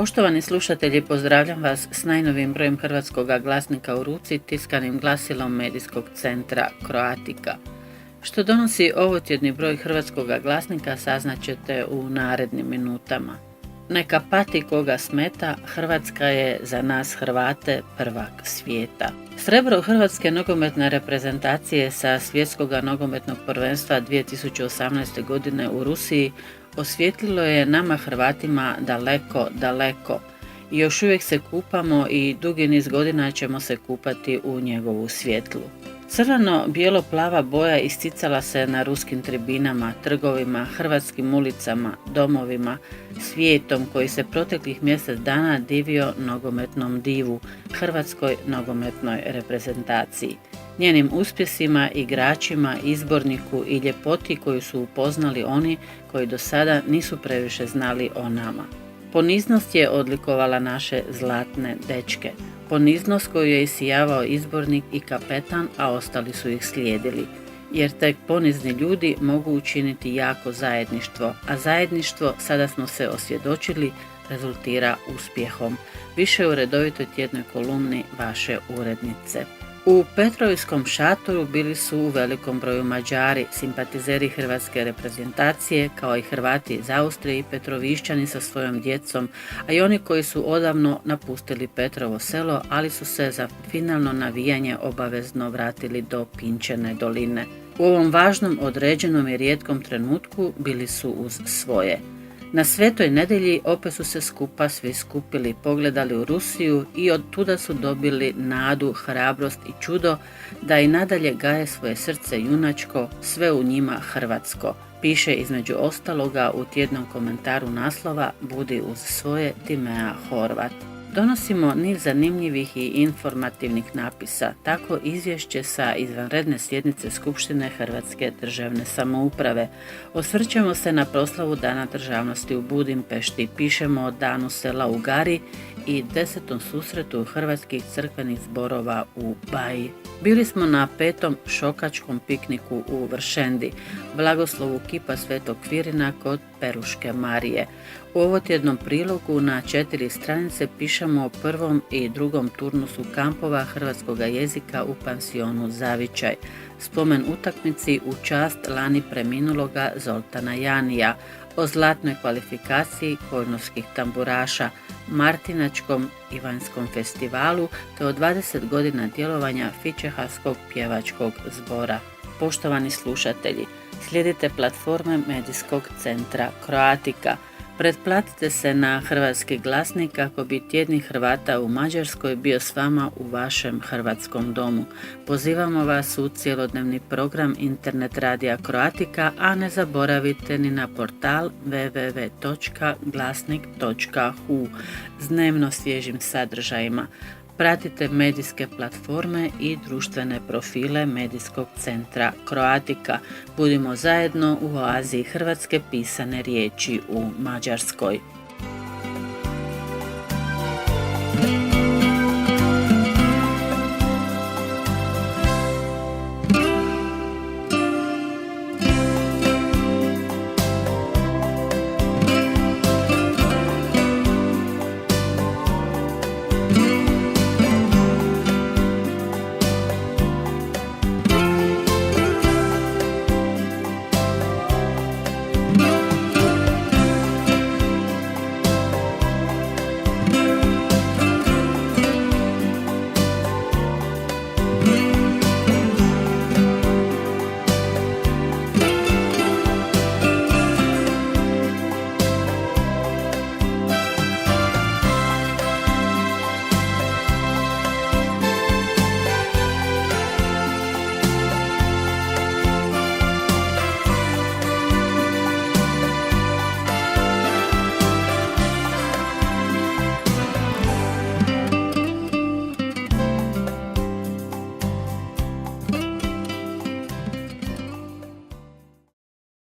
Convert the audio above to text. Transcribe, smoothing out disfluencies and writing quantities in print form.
Poštovani slušatelji, pozdravljam vas s najnovijim brojem Hrvatskog glasnika u ruci, tiskanim glasilom medijskog centra Croatica. Što donosi ovotjedni broj Hrvatskog glasnika saznaćete u narednim minutama. Neka pati koga smeta, Hrvatska je za nas Hrvate prvak svijeta. Srebro hrvatske nogometne reprezentacije sa svjetskog nogometnog prvenstva 2018. godine u Rusiji osvijetlilo je nama Hrvatima daleko i još uvijek se kupamo i dugi niz godina ćemo se kupati u njegovu svjetlu. Crveno-bijelo-plava boja isticala se na ruskim tribinama, trgovima, hrvatskim ulicama, domovima, svijetom koji se proteklih mjesec dana divio nogometnom divu, hrvatskoj nogometnoj reprezentaciji, njenim uspjesima, igračima, izborniku i ljepoti koju su upoznali oni koji do sada nisu previše znali o nama. Poniznost je odlikovala naše zlatne dečke. Poniznost koju je isijavao izbornik i kapetan, a ostali su ih slijedili. Jer tek ponizni ljudi mogu učiniti jako zajedništvo, a zajedništvo, sada smo se osvjedočili, rezultira uspjehom. Više u redovitoj tjednoj kolumni vaše urednice. U Petrovskom šatoru bili su u velikom broju Mađari, simpatizeri hrvatske reprezentacije, kao i Hrvati iz Austrije i Petrovišćani sa svojom djecom, a i oni koji su odavno napustili Petrovo selo, ali su se za finalno navijanje obavezno vratili do Pinčene doline. U ovom važnom, određenom i rijetkom trenutku bili su uz svoje. Na Svetoj nedjelji opet su se skupa svi skupili, pogledali u Rusiju i od tuda su dobili nadu, hrabrost i čudo da i nadalje gaje svoje srce junačko, sve u njima hrvatsko, piše između ostaloga u tjednom komentaru naslova Budi uz svoje Timea Horvat. Donosimo niz zanimljivih i informativnih napisa, tako izvješće sa izvanredne sjednice Skupštine Hrvatske državne samouprave. Osvrćemo se na proslavu Dana državnosti u Budimpešti, pišemo o Danu sela u Gari i 10. susretu hrvatskih crkvenih zborova u Baji. Bili smo na 5. šokačkom pikniku u Vršendi, blagoslovu kipa Svetog Kvirina kod Peruške Marije. U ovotjednom prilogu na 4 stranice pišemo o prvom i drugom turnusu kampova hrvatskog jezika u pansionu Zavičaj, spomen utakmici u čast lani preminuloga Zoltana Janija, o zlatnoj kvalifikaciji Kojnovskih tamburaša, Martinačkom Ivanjskom festivalu te o 20 godina djelovanja Fičehaskog pjevačkog zbora. Poštovani slušatelji, slijedite platforme medijskog centra Croatica. Pretplatite se na Hrvatski glasnik kako bi tjedni Hrvata u Mađarskoj bio s vama u vašem hrvatskom domu. Pozivamo vas u cjelodnevni program internet radija Croatica, a ne zaboravite ni na portal www.glasnik.hu s dnevno svježim sadržajima. Pratite medijske platforme i društvene profile medijskog centra Croatica. Budimo zajedno u oaziji hrvatske pisane riječi u Mađarskoj.